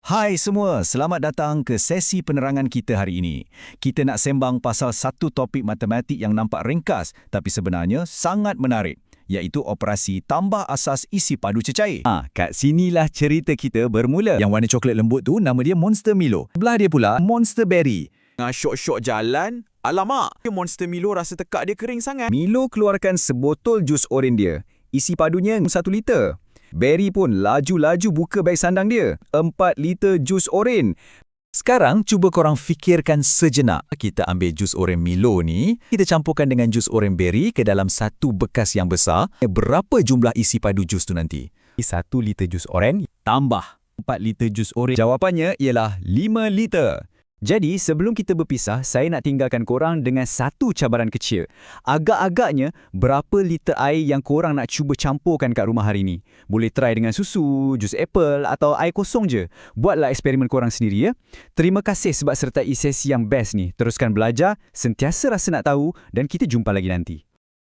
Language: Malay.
Hai semua, selamat datang ke sesi penerangan kita hari ini. Kita nak sembang pasal satu topik matematik yang nampak ringkas tapi sebenarnya sangat menarik, iaitu operasi tambah asas isi padu cecair. Kat sinilah cerita kita bermula. Yang warna coklat lembut tu nama dia Monster Milo. Sebelah dia pula Monster Berry. Tengah syok-syok jalan, alamak, Monster Milo rasa tekak dia kering sangat. Milo keluarkan sebotol jus oren dia. Isi padunya 1 liter. Berry pun laju-laju buka beg sandang dia. 4 liter jus oren. Sekarang, cuba korang fikirkan sejenak. Kita ambil jus oren Milo ni, kita campurkan dengan jus oren Berry ke dalam satu bekas yang besar. Berapa jumlah isi padu jus tu nanti? 1 liter jus oren Tambah 4 liter jus oren. Jawapannya ialah 5 liter. Jadi, sebelum kita berpisah, saya nak tinggalkan korang dengan satu cabaran kecil. Agak-agaknya, berapa liter air yang korang nak cuba campurkan kat rumah hari ni? Boleh try dengan susu, jus apple atau air kosong je. Buatlah eksperimen korang sendiri ya. Terima kasih sebab sertai sesi yang best ni. Teruskan belajar, sentiasa rasa nak tahu dan kita jumpa lagi nanti.